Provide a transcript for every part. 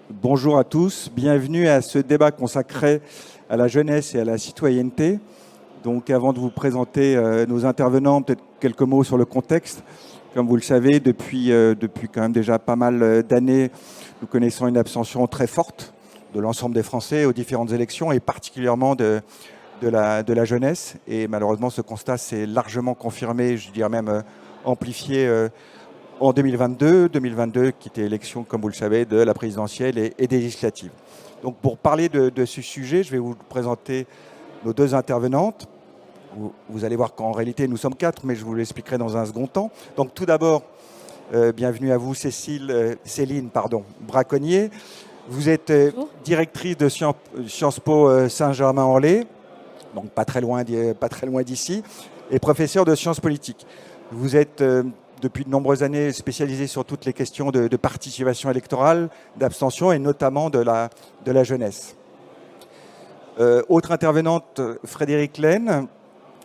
Bonjour à tous, bienvenue à ce débat consacré à la jeunesse et à la citoyenneté. Donc avant de vous présenter nos intervenants, peut-être quelques mots sur le contexte. Comme vous le savez, depuis quand même déjà pas mal d'années, nous connaissons une abstention très forte de l'ensemble des Français aux différentes élections et particulièrement de la jeunesse. Et malheureusement, ce constat s'est largement confirmé, je dirais même amplifié en 2022 qui était élection, comme vous le savez, de la présidentielle et des législatives. Donc pour parler de ce sujet, je vais vous présenter nos deux intervenantes. Vous allez voir qu'en réalité, nous sommes quatre, mais je vous l'expliquerai dans un second temps. Donc tout d'abord, bienvenue à vous, Céline Braconnier. Vous êtes directrice de Sciences Po Saint-Germain-en-Laye, donc pas très loin d'ici, et professeure de sciences politiques. Vous êtes depuis de nombreuses années spécialisée sur toutes les questions de participation électorale, d'abstention et notamment de la jeunesse. Autre intervenante, Frédérique Laine.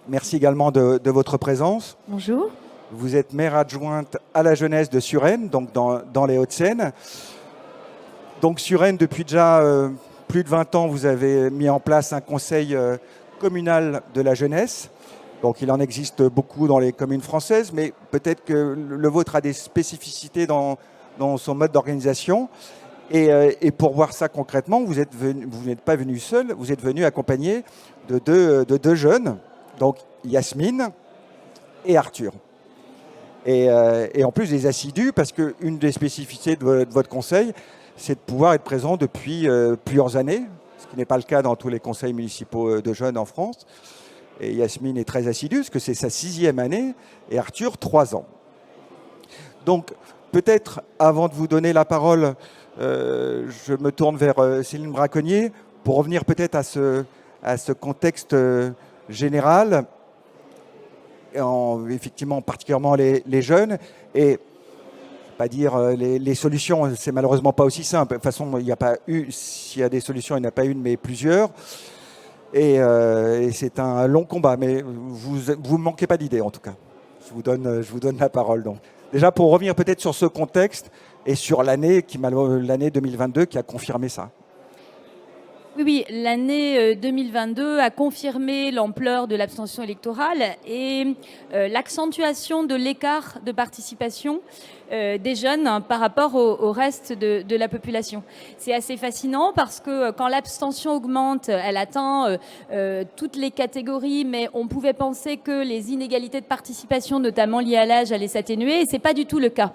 Merci également de votre présence. Bonjour. Vous êtes maire adjointe à la jeunesse de Suresnes, donc dans les Hauts-de-Seine. Donc Suresnes, depuis déjà plus de 20 ans, vous avez mis en place un conseil communal de la jeunesse. Donc il en existe beaucoup dans les communes françaises, mais peut-être que le vôtre a des spécificités dans son mode d'organisation. Et pour voir ça concrètement, vous n'êtes pas venu seul, vous êtes venu accompagné de deux jeunes, donc Yasmine et Arthur. Et en plus des assidus, parce qu'une des spécificités de votre conseil, c'est de pouvoir être présent depuis plusieurs années, ce qui n'est pas le cas dans tous les conseils municipaux de jeunes en France. Et Yasmine est très assidue, parce que c'est sa 6e année, et Arthur, 3 ans. Donc, peut-être, avant de vous donner la parole, je me tourne vers Céline Braconnier, pour revenir peut-être à ce contexte général, effectivement, particulièrement les jeunes, et pas dire les solutions, c'est malheureusement pas aussi simple. De toute façon, il n'y a pas eu, s'il y a des solutions, il n'y en a pas une, mais plusieurs. Et c'est un long combat, mais vous ne manquez pas d'idées en tout cas. Je vous donne la parole. Donc. Déjà pour revenir peut-être sur ce contexte et sur l'année 2022 qui a confirmé ça. Oui, l'année 2022 a confirmé l'ampleur de l'abstention électorale et l'accentuation de l'écart de participation des jeunes par rapport au reste de la population. C'est assez fascinant parce que quand l'abstention augmente, elle atteint toutes les catégories, mais on pouvait penser que les inégalités de participation, notamment liées à l'âge, allaient s'atténuer, et ce n'est pas du tout le cas.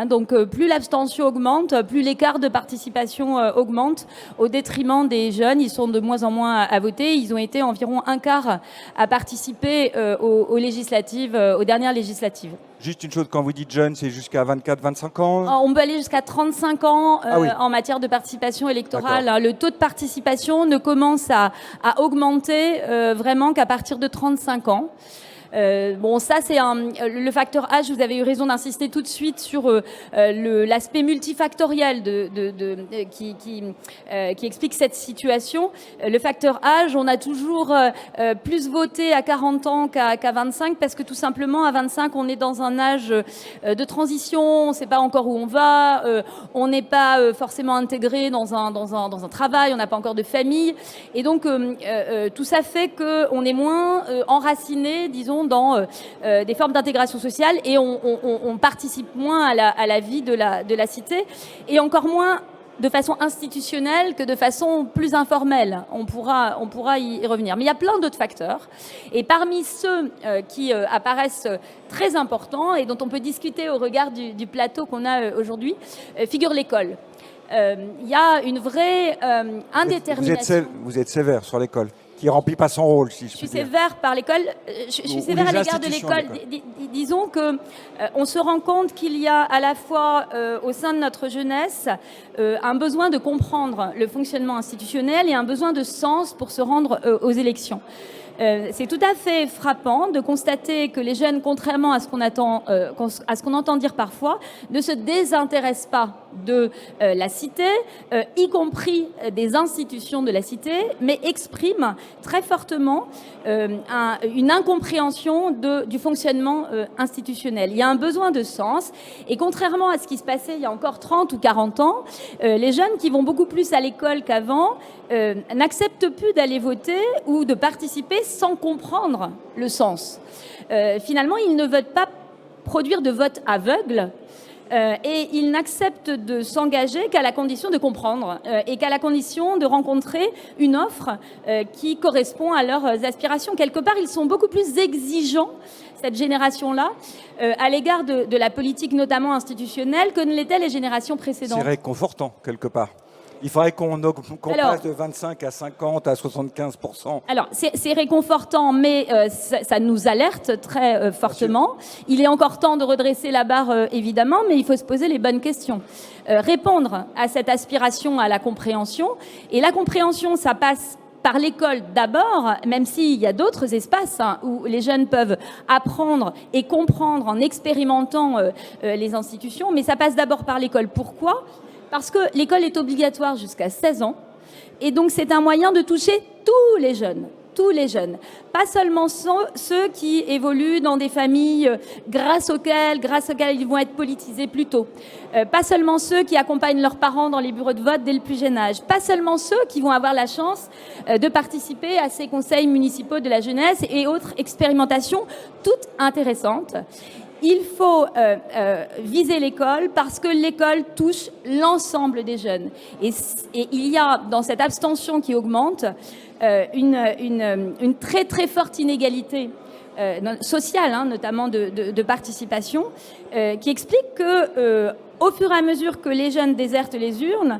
Donc plus l'abstention augmente, plus l'écart de participation augmente au détriment des jeunes. Ils sont de moins en moins à voter. Ils ont été environ un quart à participer aux législatives, aux dernières législatives. Juste une chose, quand vous dites jeunes, c'est jusqu'à 24-25 ans? On peut aller jusqu'à 35 ans en matière de participation électorale. D'accord. Le taux de participation ne commence à augmenter vraiment qu'à partir de 35 ans. Bon, ça, c'est le facteur âge. Vous avez eu raison d'insister tout de suite sur l'aspect multifactoriel qui explique cette situation. Le facteur âge, on a toujours plus voté à 40 ans qu'à 25 parce que tout simplement, à 25, on est dans un âge de transition. On ne sait pas encore où on va. On n'est pas forcément intégré dans un travail. On n'a pas encore de famille. Et donc, tout ça fait qu'on est moins enraciné, disons, dans des formes d'intégration sociale et on participe moins à la vie de la cité et encore moins de façon institutionnelle que de façon plus informelle. On pourra y revenir. Mais il y a plein d'autres facteurs. Et parmi ceux qui apparaissent très importants et dont on peut discuter au regard du plateau qu'on a aujourd'hui, figure l'école. Il y a une vraie indétermination. Vous êtes sévère sur l'école, qui ne remplit pas son rôle, si je puis dire. Je suis sévère par l'école. Je suis sévère à l'égard de l'école. Disons qu'on se rend compte qu'il y a à la fois au sein de notre jeunesse un besoin de comprendre le fonctionnement institutionnel et un besoin de sens pour se rendre aux élections. C'est tout à fait frappant de constater que les jeunes, contrairement à ce qu'on entend dire parfois, ne se désintéressent pas de la cité, y compris des institutions de la cité, mais expriment très fortement une incompréhension du fonctionnement institutionnel. Il y a un besoin de sens, et contrairement à ce qui se passait il y a encore 30 ou 40 ans, les jeunes qui vont beaucoup plus à l'école qu'avant n'acceptent plus d'aller voter ou de participer sans comprendre le sens. Finalement, ils ne veulent pas produire de vote aveugle, et ils n'acceptent de s'engager qu'à la condition de comprendre et qu'à la condition de rencontrer une offre qui correspond à leurs aspirations. Quelque part, ils sont beaucoup plus exigeants, cette génération-là, à l'égard de la politique notamment institutionnelle, que ne l'étaient les générations précédentes. C'est réconfortant, quelque part. Il faudrait qu'on passe de 25 à 50 à 75%. Alors, c'est réconfortant, mais ça nous alerte très fortement. Il est encore temps de redresser la barre, évidemment, mais il faut se poser les bonnes questions. Répondre à cette aspiration à la compréhension. Et la compréhension, ça passe par l'école d'abord, même s'il y a d'autres espaces où les jeunes peuvent apprendre et comprendre en expérimentant les institutions, mais ça passe d'abord par l'école. Pourquoi ? Parce que l'école est obligatoire jusqu'à 16 ans, et donc c'est un moyen de toucher tous les jeunes, pas seulement ceux qui évoluent dans des familles grâce auxquelles ils vont être politisés plus tôt, pas seulement ceux qui accompagnent leurs parents dans les bureaux de vote dès le plus jeune âge, pas seulement ceux qui vont avoir la chance de participer à ces conseils municipaux de la jeunesse et autres expérimentations toutes intéressantes. Il faut viser l'école parce que l'école touche l'ensemble des jeunes. Et il y a dans cette abstention qui augmente une très très forte inégalité sociale, notamment de participation, qui explique que au fur et à mesure que les jeunes désertent les urnes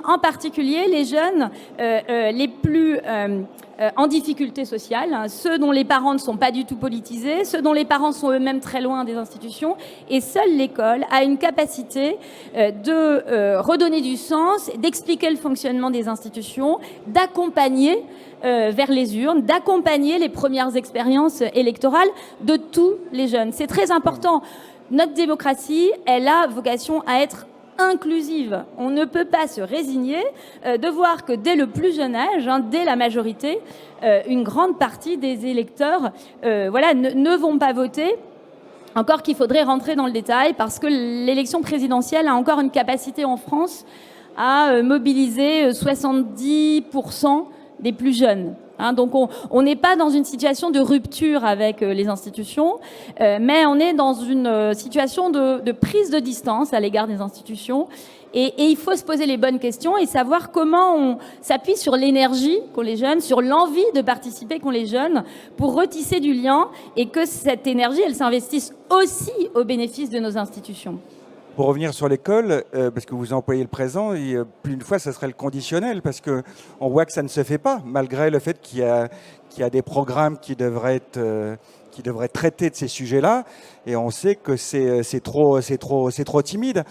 en particulier les jeunes les plus en difficulté sociale, ceux dont les parents ne sont pas du tout politisés, ceux dont les parents sont eux-mêmes très loin des institutions, et seule l'école a une capacité de redonner du sens, d'expliquer le fonctionnement des institutions, d'accompagner vers les urnes, d'accompagner les premières expériences électorales de tous les jeunes. C'est très important. Notre démocratie, elle a vocation à être inclusive. On ne peut pas se résigner de voir que dès le plus jeune âge, dès la majorité, une grande partie des électeurs ne vont pas voter. Encore qu'il faudrait rentrer dans le détail parce que l'élection présidentielle a encore une capacité en France à mobiliser 70% des plus jeunes. Donc on n'est pas dans une situation de rupture avec les institutions, mais on est dans une situation de prise de distance à l'égard des institutions. Et il faut se poser les bonnes questions et savoir comment on s'appuie sur l'énergie qu'ont les jeunes, sur l'envie de participer qu'ont les jeunes pour retisser du lien et que cette énergie, elle s'investisse aussi au bénéfice de nos institutions. Pour revenir sur l'école, parce que vous employez le présent, et plus une fois, ça serait le conditionnel, parce qu'on voit que ça ne se fait pas, malgré le fait qu'il y a des programmes qui devraient traiter de ces sujets-là, et on sait que c'est trop timide.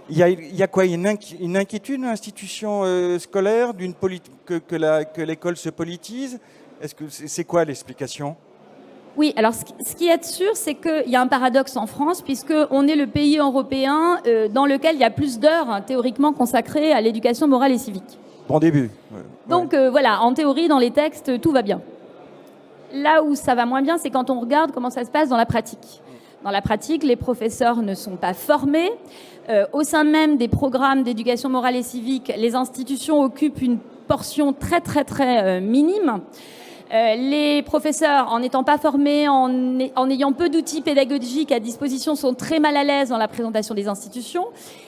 Il y a quoi, une inquiétude dans l'institution scolaire que l'école se politise? C'est quoi l'explication? Oui, alors ce qui est sûr, c'est qu'il y a un paradoxe en France, puisqu'on est le pays européen dans lequel il y a plus d'heures théoriquement consacrées à l'éducation morale et civique. Bon début. Donc voilà, en théorie, dans les textes, tout va bien. Là où ça va moins bien, c'est quand on regarde comment ça se passe dans la pratique. Dans la pratique, les professeurs ne sont pas formés. Au sein même des programmes d'éducation morale et civique, les institutions occupent une portion très très très minime. Les professeurs, en n'étant pas formés, en ayant peu d'outils pédagogiques à disposition, sont très mal à l'aise dans la présentation des institutions.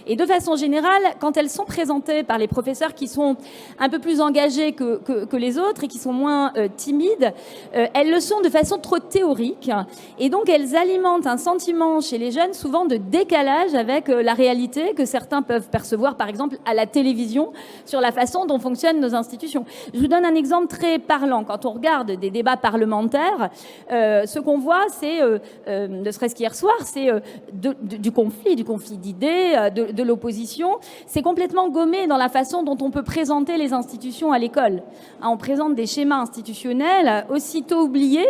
Et de façon générale, quand elles sont présentées par les professeurs qui sont un peu plus engagés que les autres et qui sont moins timides, elles le sont de façon trop théorique. Et donc, elles alimentent un sentiment chez les jeunes, souvent de décalage avec la réalité que certains peuvent percevoir, par exemple, à la télévision, sur la façon dont fonctionnent nos institutions. Je vous donne un exemple très parlant. Quand on regarde regarde des débats parlementaires, ce qu'on voit, c'est, ne serait-ce qu'hier soir, c'est du conflit d'idées, de l'opposition. C'est complètement gommé dans la façon dont on peut présenter les institutions à l'école. On présente des schémas institutionnels aussitôt oubliés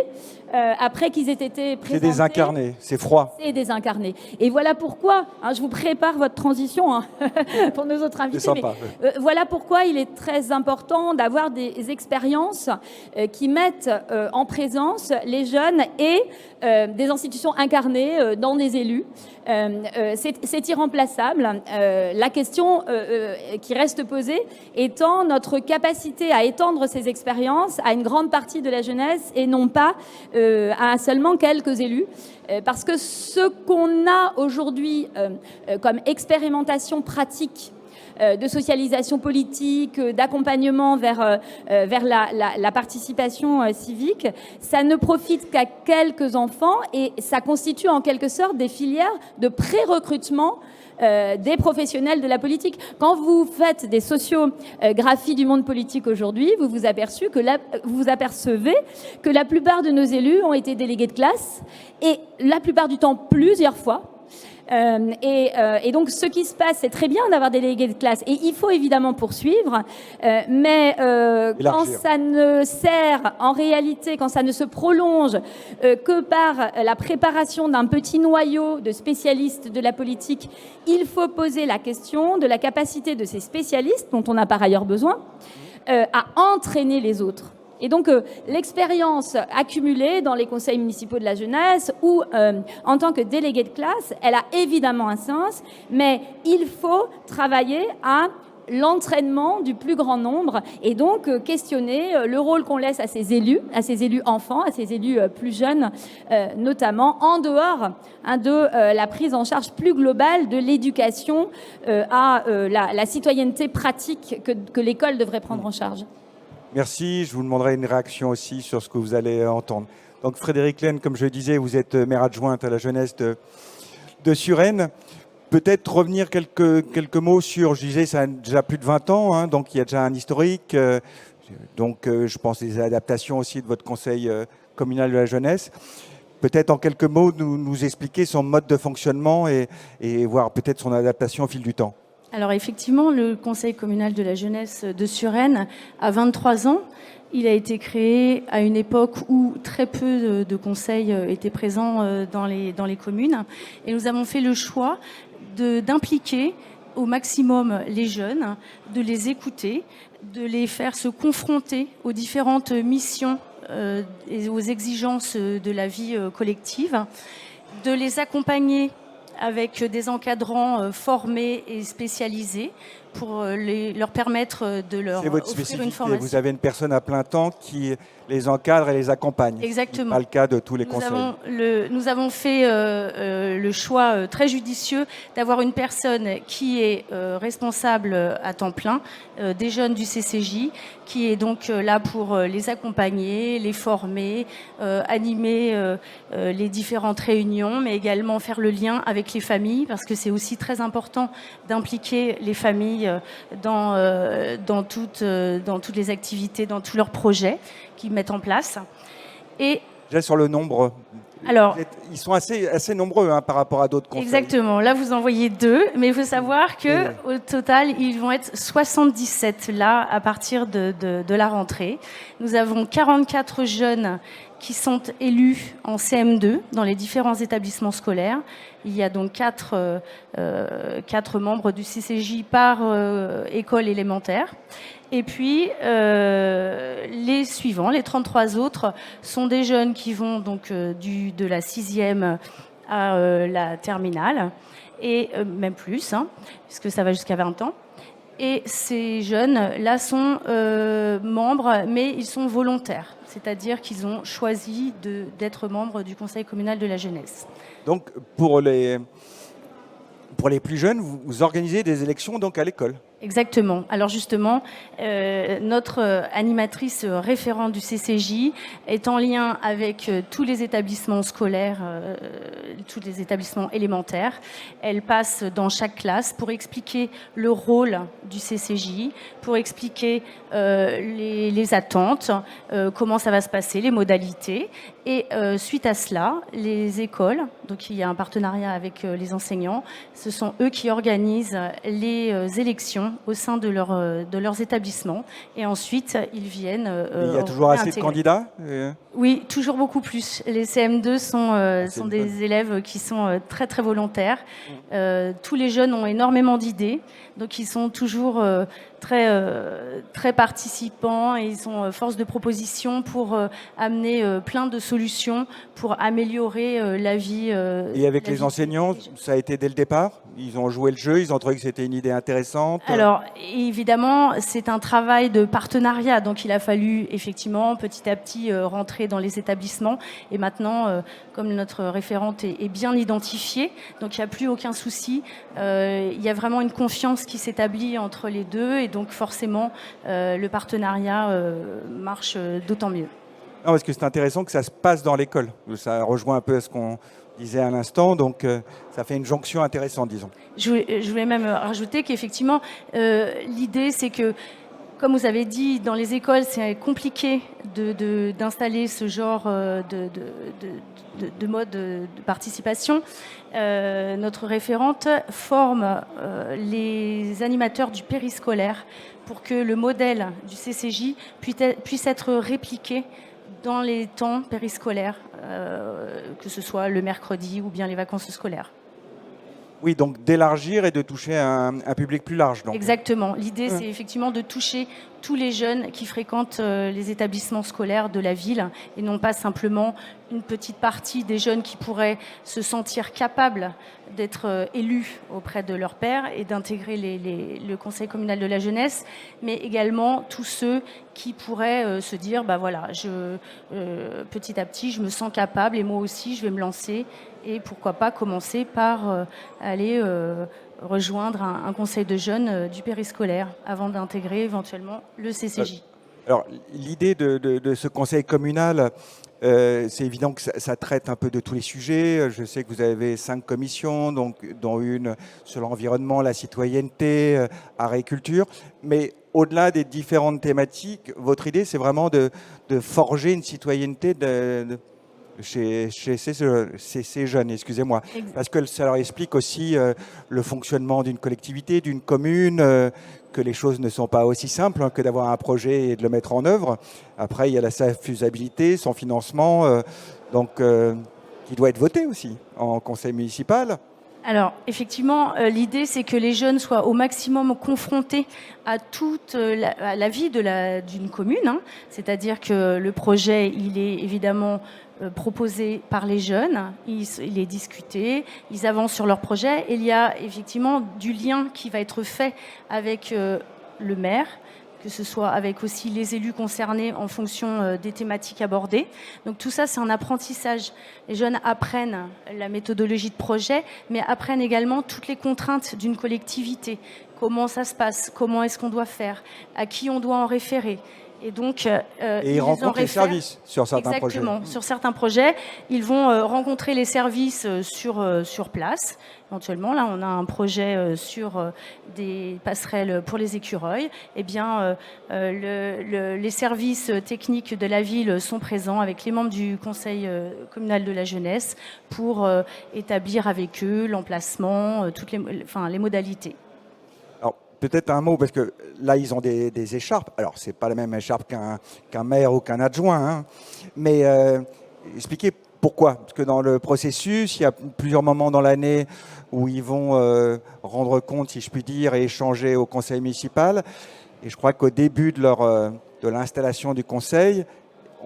après qu'ils aient été présentés. C'est désincarné, c'est froid. C'est désincarné. Et voilà pourquoi, je vous prépare votre transition pour nos autres invités. C'est sympa. Voilà pourquoi il est très important d'avoir des expériences qui mettent en présence les jeunes et des institutions incarnées dans des élus. C'est irremplaçable. La question qui reste posée étant notre capacité à étendre ces expériences à une grande partie de la jeunesse et non pas à seulement quelques élus. Parce que ce qu'on a aujourd'hui comme expérimentation pratique de socialisation politique, d'accompagnement vers la participation civique, ça ne profite qu'à quelques enfants et ça constitue en quelque sorte des filières de pré-recrutement des professionnels de la politique. Quand vous faites des sociographies du monde politique aujourd'hui, vous vous apercevez que la plupart de nos élus ont été délégués de classe et la plupart du temps plusieurs fois. Et donc, ce qui se passe, c'est très bien d'avoir des délégués de classe. Et il faut évidemment poursuivre. Mais quand ça ne sert, en réalité, quand ça ne se prolonge que par la préparation d'un petit noyau de spécialistes de la politique, il faut poser la question de la capacité de ces spécialistes, dont on a par ailleurs besoin, à entraîner les autres. Et donc, l'expérience accumulée dans les conseils municipaux de la jeunesse ou en tant que délégué de classe, elle a évidemment un sens, mais il faut travailler à l'entraînement du plus grand nombre et donc questionner le rôle qu'on laisse à ces élus enfants, à ces élus plus jeunes, notamment en dehors de la prise en charge plus globale de l'éducation à la citoyenneté pratique que l'école devrait prendre en charge. Merci. Je vous demanderai une réaction aussi sur ce que vous allez entendre. Donc Frédérique Lehne, comme je le disais, vous êtes maire adjointe à la jeunesse de Suresnes. Peut-être revenir quelques mots sur, je disais, ça a déjà plus de 20 ans, donc il y a déjà un historique. Donc je pense des adaptations aussi de votre conseil communal de la jeunesse. Peut-être en quelques mots nous expliquer son mode de fonctionnement et voir peut-être son adaptation au fil du temps. Alors effectivement, le Conseil communal de la jeunesse de Suresnes a 23 ans. Il a été créé à une époque où très peu de conseils étaient présents dans les communes. Et nous avons fait le choix d'impliquer au maximum les jeunes, de les écouter, de les faire se confronter aux différentes missions et aux exigences de la vie collective, de les accompagner avec des encadrants formés et spécialisés pour leur permettre de leur offrir une formation. Vous avez une personne à plein temps qui les encadre et les accompagne. Exactement. Pas le cas de tous les conseils. Nous avons fait le choix très judicieux d'avoir une personne qui est responsable à temps plein des jeunes du CCJ, qui est donc là pour les accompagner, les former, animer les différentes réunions, mais également faire le lien avec les familles, parce que c'est aussi très important d'impliquer les familles dans toutes les activités, dans tous leurs projets qu'ils mettent en place. Et déjà sur le nombre, alors, ils sont assez nombreux par rapport à d'autres conseils. Exactement. Là, vous en voyez 2, mais il faut savoir qu'au total, ils vont être 77 là à partir de la rentrée. Nous avons 44 jeunes qui sont élus en CM2 dans les différents établissements scolaires. Il y a donc 4 membres du CCJ par école élémentaire. Et puis, les suivants, les 33 autres, sont des jeunes qui vont donc de la 6e à la terminale, et même plus, puisque ça va jusqu'à 20 ans. Et ces jeunes-là sont membres, mais ils sont volontaires, c'est-à-dire qu'ils ont choisi d'être membres du Conseil communal de la jeunesse. Donc, pour les plus jeunes, vous organisez des élections donc à l'école ? Exactement. Alors justement, notre animatrice référente du CCJ est en lien avec tous les établissements scolaires, tous les établissements élémentaires. Elle passe dans chaque classe pour expliquer le rôle du CCJ, pour expliquer les attentes, comment ça va se passer, les modalités. Et suite à cela, les écoles, donc il y a un partenariat avec les enseignants, ce sont eux qui organisent les élections au sein de leurs établissements. Et ensuite, ils viennent... il y a toujours assez de candidats Oui, toujours beaucoup plus. Les CM2 sont des élèves qui sont très très volontaires. Tous les jeunes ont énormément d'idées, donc ils sont toujours très participants et ils sont force de proposition pour amener plein de solutions pour améliorer la vie. Et avec les enseignants, ça a été dès le départ? Ils ont joué le jeu, ils ont trouvé que c'était une idée intéressante? Alors, évidemment, c'est un travail de partenariat. Donc, il a fallu, effectivement, petit à petit, rentrer dans les établissements. Et maintenant, comme notre référente est bien identifiée, donc il n'y a plus aucun souci. Il y a vraiment une confiance qui s'établit entre les deux. Et donc, forcément, le partenariat marche d'autant mieux. Non, parce que c'est intéressant que ça se passe dans l'école. Ça rejoint un peu à ce qu'on disait à l'instant, donc ça fait une jonction intéressante, disons. Je voulais même rajouter qu'effectivement, l'idée c'est que, comme vous avez dit, dans les écoles, c'est compliqué d'installer ce genre de mode de participation. Notre référente forme les animateurs du périscolaire pour que le modèle du CCJ puisse être répliqué dans les temps périscolaires, que ce soit le mercredi ou bien les vacances scolaires. Oui, donc d'élargir et de toucher un public plus large. Donc. Exactement. L'idée, c'est effectivement de toucher tous les jeunes qui fréquentent les établissements scolaires de la ville et non pas simplement une petite partie des jeunes qui pourraient se sentir capables d'être élus auprès de leur père et d'intégrer le conseil communal de la jeunesse, mais également tous ceux qui pourraient se dire, bah voilà, petit à petit, je me sens capable et moi aussi, je vais me lancer et pourquoi pas commencer par aller rejoindre un conseil de jeunes du périscolaire avant d'intégrer éventuellement le CCJ. Alors, l'idée de ce conseil communal, c'est évident que ça traite un peu de tous les sujets. Je sais que vous avez 5 commissions, donc, dont une sur l'environnement, la citoyenneté, art et culture. Mais au-delà des différentes thématiques, votre idée, c'est vraiment de forger une citoyenneté chez ces jeunes, excusez-moi. Parce que ça leur explique aussi le fonctionnement d'une collectivité, d'une commune, que les choses ne sont pas aussi simples que d'avoir un projet et de le mettre en œuvre. Après, il y a sa faisabilité, son financement, qui doit être voté aussi en conseil municipal. Alors, effectivement, l'idée, c'est que les jeunes soient au maximum confrontés à toute la vie d'une commune. Hein. C'est-à-dire que le projet, il est évidemment proposé par les jeunes, il est discuté, ils avancent sur leur projet. Et il y a effectivement du lien qui va être fait avec le maire, que ce soit avec aussi les élus concernés en fonction des thématiques abordées. Donc tout ça, c'est un apprentissage. Les jeunes apprennent la méthodologie de projet, mais apprennent également toutes les contraintes d'une collectivité. Comment ça se passe, comment est-ce qu'on doit faire, à qui on doit en référer. Et donc, ils rencontrent les services sur certains projets. Exactement. Sur certains projets, ils vont rencontrer les services sur place. Éventuellement, là, on a un projet sur des passerelles pour les écureuils. Eh bien, les services techniques de la ville sont présents avec les membres du conseil communal de la jeunesse pour établir avec eux l'emplacement, toutes les modalités. Peut-être un mot, parce que là, ils ont des écharpes. Alors, ce n'est pas la même écharpe qu'un maire ou qu'un adjoint. Hein. Mais expliquez pourquoi. Parce que dans le processus, il y a plusieurs moments dans l'année où ils vont rendre compte, si je puis dire, et échanger au conseil municipal. Et je crois qu'au début de l'installation du conseil,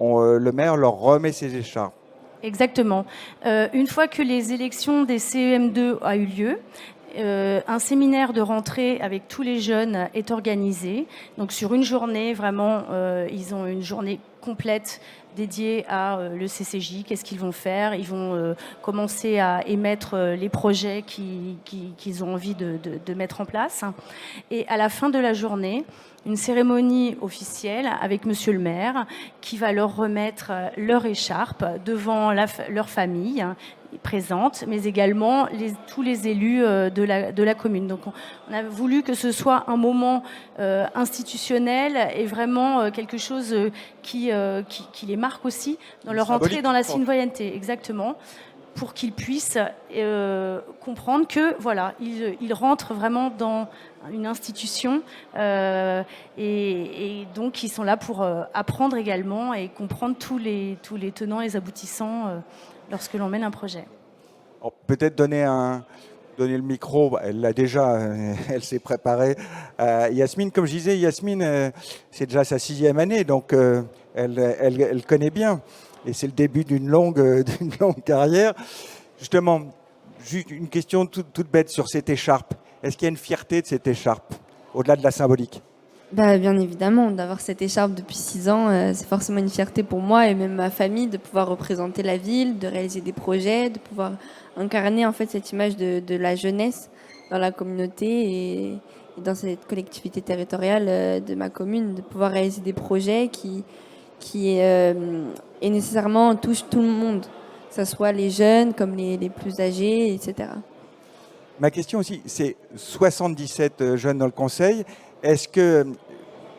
le maire leur remet ses écharpes. Exactement. Une fois que les élections des CEM2 a eu lieu, un séminaire de rentrée avec tous les jeunes est organisé. Donc sur une journée, vraiment, ils ont une journée complète dédié à le CCJ, qu'est-ce qu'ils vont faire. Ils vont commencer à émettre les projets qu'ils ont envie de mettre en place. Et à la fin de la journée, une cérémonie officielle avec Monsieur le maire qui va leur remettre leur écharpe devant leur famille présente, mais également tous les élus de la commune. Donc on a voulu que ce soit un moment institutionnel et vraiment quelque chose qui les marque aussi dans leur entrée dans la citoyenneté, exactement, pour qu'ils puissent comprendre que voilà, ils rentrent vraiment dans une institution et donc ils sont là pour apprendre également et comprendre tous les tenants et les aboutissants lorsque l'on mène un projet. Peut-être donner le micro, elle l'a déjà, elle s'est préparée. Yasmine, comme je disais, Yasmine, c'est déjà sa 6e année, donc elle connaît bien. Et c'est le début d'une longue carrière. Justement, juste une question toute bête sur cette écharpe. Est-ce qu'il y a une fierté de cette écharpe, au-delà de la symbolique ? Bien évidemment, d'avoir cette écharpe depuis 6 ans, c'est forcément une fierté pour moi et même ma famille de pouvoir représenter la ville, de réaliser des projets, de pouvoir incarner en fait cette image de la jeunesse dans la communauté et dans cette collectivité territoriale de ma commune, de pouvoir réaliser des projets qui nécessairement touchent tout le monde, que ce soit les jeunes comme les plus âgés, etc. Ma question aussi, c'est 77 jeunes dans le conseil. Est-ce que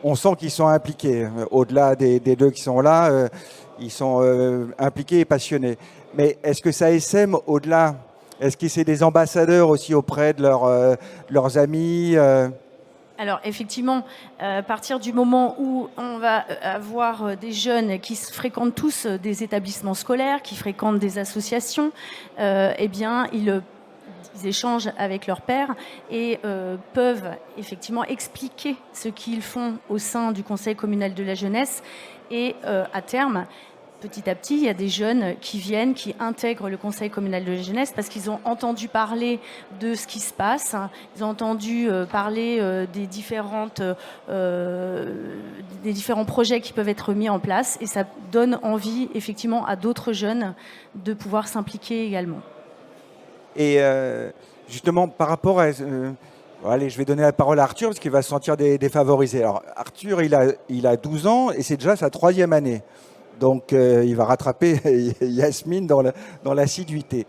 on sent qu'ils sont impliqués, au-delà des deux qui sont là, ils sont impliqués et passionnés. Mais est-ce que ça essaime au-delà ? Est-ce que c'est des ambassadeurs aussi auprès de leurs amis Alors effectivement, à partir du moment où on va avoir des jeunes qui fréquentent tous des établissements scolaires, qui fréquentent des associations, eh bien ils échangent avec leur père et peuvent effectivement expliquer ce qu'ils font au sein du Conseil communal de la jeunesse. Et à terme, petit à petit, il y a des jeunes qui viennent, qui intègrent le Conseil communal de la jeunesse parce qu'ils ont entendu parler de ce qui se passe, ils ont entendu parler des différents projets qui peuvent être mis en place et ça donne envie effectivement à d'autres jeunes de pouvoir s'impliquer également. Et justement, par rapport à... allez, je vais donner la parole à Arthur parce qu'il va se sentir défavorisé. Alors, Arthur, il a 12 ans et c'est déjà sa 3e année. Donc, il va rattraper Yasmine dans l'assiduité.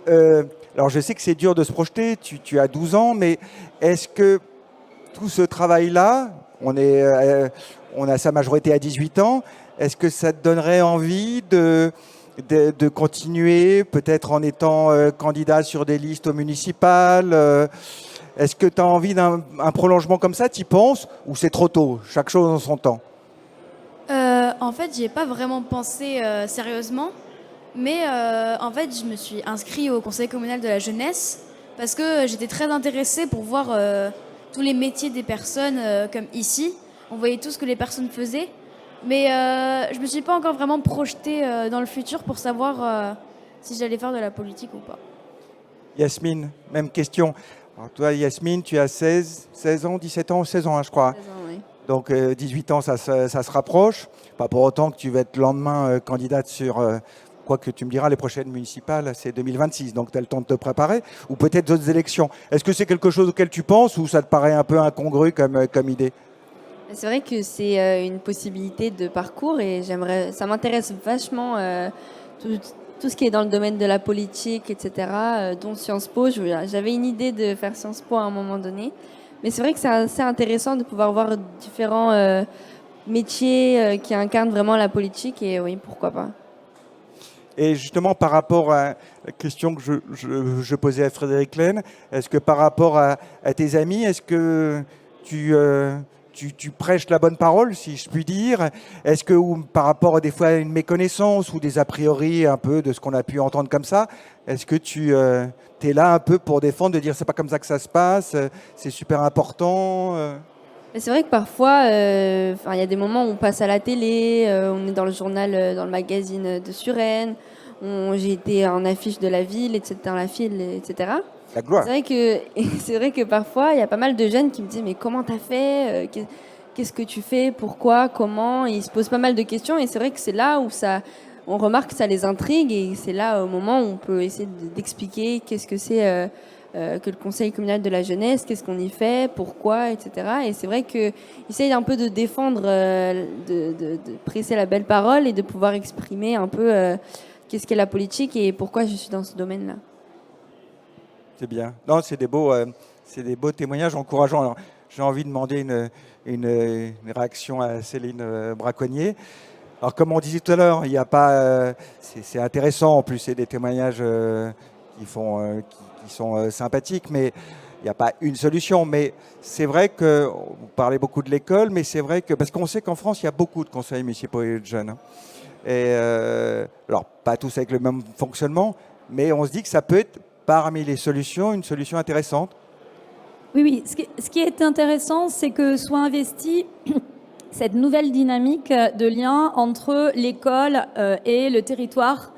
Alors, je sais que c'est dur de se projeter. Tu as 12 ans, mais est-ce que tout ce travail-là, on a sa majorité à 18 ans, est-ce que ça te donnerait envie de continuer, peut-être en étant candidat sur des listes municipales Est-ce que tu as envie d'un prolongement comme ça, t'y penses, ou c'est trop tôt, chaque chose en son temps? En fait, j'y ai pas vraiment pensé sérieusement, mais en fait, je me suis inscrite au Conseil communal de la jeunesse parce que j'étais très intéressée pour voir tous les métiers des personnes comme ici. On voyait tout ce que les personnes faisaient. Mais je ne me suis pas encore vraiment projetée dans le futur pour savoir si j'allais faire de la politique ou pas. Yasmine, même question. Alors toi, Yasmine, tu as 16 ans, 17 ans, 16 ans, hein, je crois. 16 ans, oui. Donc 18 ans, ça se rapproche. Pas pour autant que tu vas être le lendemain candidate sur, quoi que tu me diras, les prochaines municipales, c'est 2026. Donc tu as le temps de te préparer. Ou peut-être d'autres élections. Est-ce que c'est quelque chose auquel tu penses ou ça te paraît un peu incongru comme idée ? C'est vrai que c'est une possibilité de parcours et ça m'intéresse vachement tout ce qui est dans le domaine de la politique, etc., dont Sciences Po. J'avais une idée de faire Sciences Po à un moment donné, mais c'est vrai que c'est assez intéressant de pouvoir voir différents métiers qui incarnent vraiment la politique et oui, pourquoi pas. Et justement, par rapport à la question que je posais à Frédéric Lehne, est-ce que par rapport à tes amis, est-ce que tu prêches la bonne parole, si je puis dire? Est-ce que par rapport à des fois à une méconnaissance ou des a priori un peu de ce qu'on a pu entendre comme ça, est-ce que tu es là un peu pour défendre, de dire c'est pas comme ça que ça se passe, c'est super important Mais c'est vrai que parfois, il y a des moments où on passe à la télé, on est dans le journal, dans le magazine de Suresnes, j'ai été en affiche de la ville, etc., dans la file, etc. La gloire. C'est vrai que parfois, il y a pas mal de jeunes qui me disent « Mais comment t'as fait qu'est-ce que tu fais, pourquoi, comment. Et ils se posent pas mal de questions et c'est vrai que c'est là où on remarque que ça les intrigue et c'est là au moment où on peut essayer d'expliquer qu'est-ce que c'est que le Conseil communal de la jeunesse, qu'est-ce qu'on y fait, pourquoi, etc. Et c'est vrai qu'ils essayent un peu de défendre, de presser la belle parole et de pouvoir exprimer un peu qu'est-ce qu'est la politique et pourquoi je suis dans ce domaine-là. C'est bien. Non, c'est des beaux témoignages encourageants. Alors, j'ai envie de demander une réaction à Céline Braconnier. Alors, comme on disait tout à l'heure, il n'y a pas. C'est intéressant. En plus, c'est des témoignages qui sont sympathiques, mais il n'y a pas une solution. Mais c'est vrai que vous parlez beaucoup de l'école, mais c'est vrai que parce qu'on sait qu'en France, il y a beaucoup de conseils municipaux et de jeunes. Hein. Et alors, pas tous avec le même fonctionnement, mais on se dit que ça peut être parmi les solutions une solution intéressante. Oui. Ce qui est intéressant, c'est que soit investie cette nouvelle dynamique de lien entre l'école et le territoire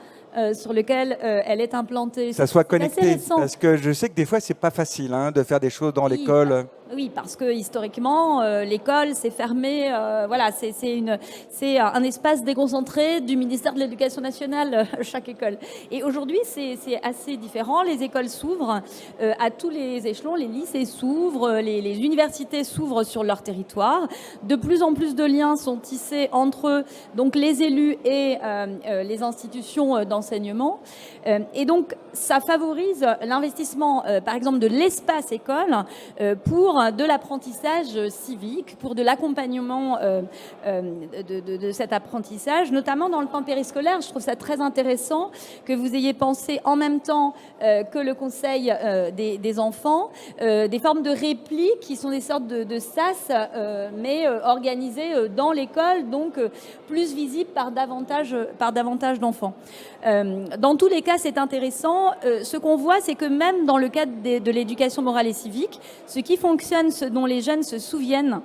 sur lequel elle est implantée. Ça soit connecté, parce que je sais que des fois, c'est pas facile de faire des choses dans l'école. Oui, parce que historiquement, l'école s'est fermée. Voilà, c'est un espace déconcentré du ministère de l'Éducation nationale, chaque école. Et aujourd'hui, c'est assez différent. Les écoles s'ouvrent à tous les échelons. Les lycées s'ouvrent, les universités s'ouvrent sur leur territoire. De plus en plus de liens sont tissés entre donc les élus et les institutions d'enseignement. Et donc, ça favorise l'investissement, par exemple, de l'espace école pour de l'apprentissage civique, pour de l'accompagnement de cet apprentissage, notamment dans le temps périscolaire. Je trouve ça très intéressant que vous ayez pensé en même temps que le conseil des enfants, des formes de répli qui sont des sortes de SAS, mais organisées dans l'école, donc plus visibles par davantage d'enfants. Dans tous les cas, c'est intéressant. Ce qu'on voit, c'est que même dans le cadre de l'éducation morale et civique, ce qui fonctionne, ce dont les jeunes se souviennent,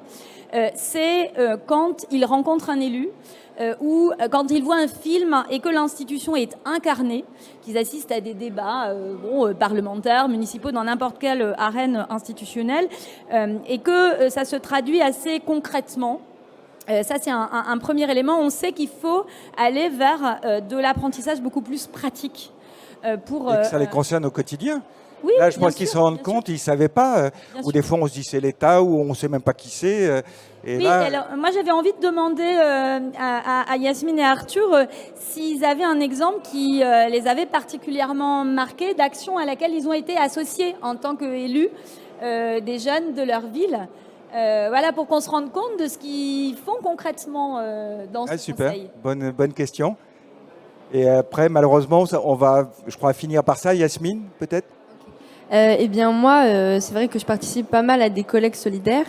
c'est quand ils rencontrent un élu ou quand ils voient un film et que l'institution est incarnée, qu'ils assistent à des débats parlementaires, municipaux, dans n'importe quelle arène institutionnelle, et que ça se traduit assez concrètement. Ça, c'est un premier élément. On sait qu'il faut aller vers de l'apprentissage beaucoup plus pratique. Et que ça les concerne au quotidien. Oui, là, je pense qu'ils se rendent compte, ils ne savaient pas. Ou des fois, on se dit c'est l'État, ou on ne sait même pas qui c'est. Oui, là... alors, moi, j'avais envie de demander à Yasmine et à Arthur s'ils avaient un exemple qui les avait particulièrement marqués d'actions à laquelle ils ont été associés en tant qu'élus des jeunes de leur ville. Voilà, pour qu'on se rende compte de ce qu'ils font concrètement dans ce super. conseil. Bonne question. Et après, malheureusement, on va, je crois, finir par ça. Yasmine, peut-être? Eh bien, moi, c'est vrai que je participe pas mal à des collectes solidaires,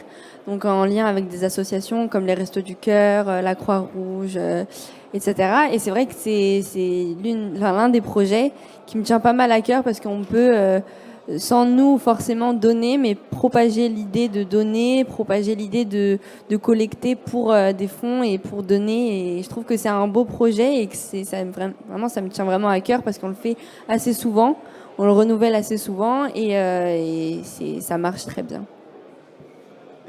donc en lien avec des associations comme les Restos du Cœur, la Croix-Rouge, etc. Et c'est vrai que c'est l'un des projets qui me tient pas mal à cœur parce qu'on peut... sans nous forcément donner, mais propager l'idée de donner, propager l'idée de collecter pour des fonds et pour donner. Et je trouve que c'est un beau projet et que ça me tient vraiment à cœur parce qu'on le fait assez souvent, on le renouvelle assez souvent et ça marche très bien.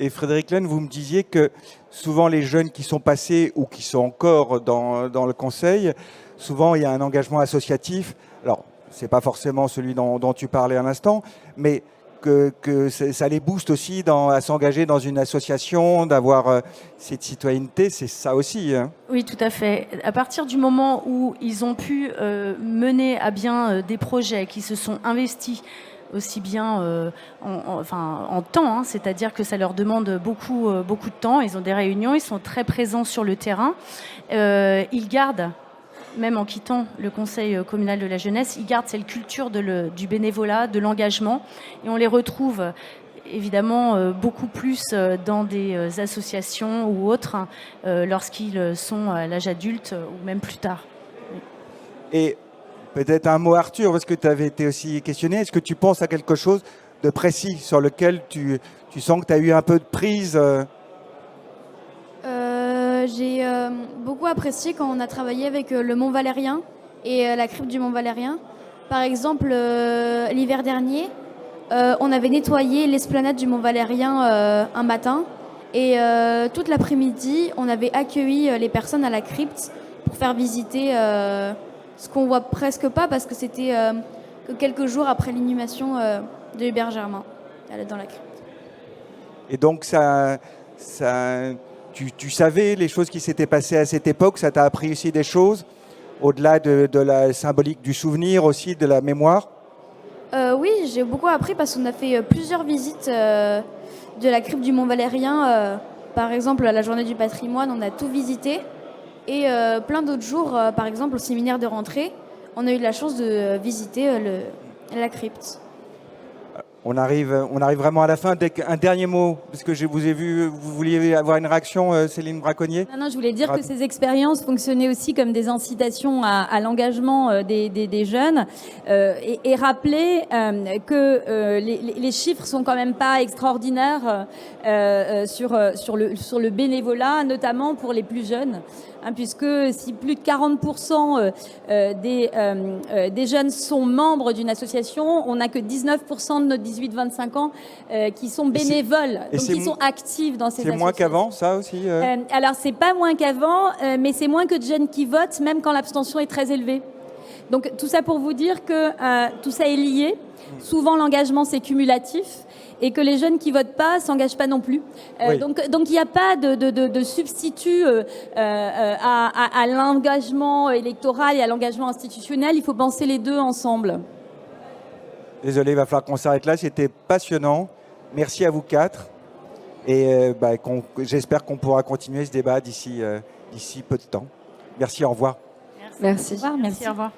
Et Frédéric Lehne, vous me disiez que souvent les jeunes qui sont passés ou qui sont encore dans le conseil, souvent il y a un engagement associatif. Alors, c'est pas forcément celui dont tu parlais à l'instant, mais que ça les booste aussi à s'engager dans une association, d'avoir cette citoyenneté, c'est ça aussi. Hein. Oui, tout à fait. À partir du moment où ils ont pu mener à bien des projets qui se sont investis aussi bien en temps, c'est-à-dire que ça leur demande beaucoup de temps. Ils ont des réunions, ils sont très présents sur le terrain. Ils gardent, même en quittant le Conseil communal de la jeunesse, ils gardent cette culture du bénévolat, de l'engagement. Et on les retrouve évidemment beaucoup plus dans des associations ou autres lorsqu'ils sont à l'âge adulte ou même plus tard. Et peut-être un mot, Arthur, parce que tu avais été aussi questionné. Est-ce que tu penses à quelque chose de précis sur lequel tu sens que tu as eu un peu de prise J'ai beaucoup apprécié quand on a travaillé avec le Mont Valérien et la crypte du Mont Valérien. Par exemple, l'hiver dernier, on avait nettoyé l'esplanade du Mont Valérien un matin Et toute l'après-midi, on avait accueilli les personnes à la crypte pour faire visiter ce qu'on voit presque pas parce que c'était que quelques jours après l'inhumation de Hubert Germain dans la crypte. Et donc, tu savais les choses qui s'étaient passées à cette époque, ça t'a appris aussi des choses, au-delà de la symbolique du souvenir, aussi de la mémoire? Oui, j'ai beaucoup appris parce qu'on a fait plusieurs visites de la crypte du Mont Valérien. Par exemple, à la journée du patrimoine, on a tout visité. Et plein d'autres jours, par exemple, au séminaire de rentrée, on a eu la chance de visiter la crypte. On arrive vraiment à la fin. Un dernier mot, parce que je vous ai vu, vous vouliez avoir une réaction, Céline Braconnier? Non, je voulais dire que ces expériences fonctionnaient aussi comme des incitations à l'engagement des jeunes et rappeler que les chiffres sont quand même pas extraordinaires sur le bénévolat, notamment pour les plus jeunes. Puisque si plus de 40% des jeunes sont membres d'une association, on n'a que 19% de nos 18-25 ans qui sont bénévoles, donc qui sont actifs dans ces associations. C'est moins qu'avant, ça aussi Alors, c'est pas moins qu'avant, mais c'est moins que de jeunes qui votent, même quand l'abstention est très élevée. Donc, tout ça pour vous dire que tout ça est lié. Souvent, l'engagement, c'est cumulatif. Et que les jeunes qui votent pas s'engagent pas non plus. Oui. Donc il n'y a pas de substitut à l'engagement électoral et à l'engagement institutionnel. Il faut penser les deux ensemble. Désolé, il va falloir qu'on s'arrête là. C'était passionnant. Merci à vous quatre. Et j'espère qu'on pourra continuer ce débat d'ici peu de temps. Merci, au revoir. Merci. Au revoir, merci. Au revoir.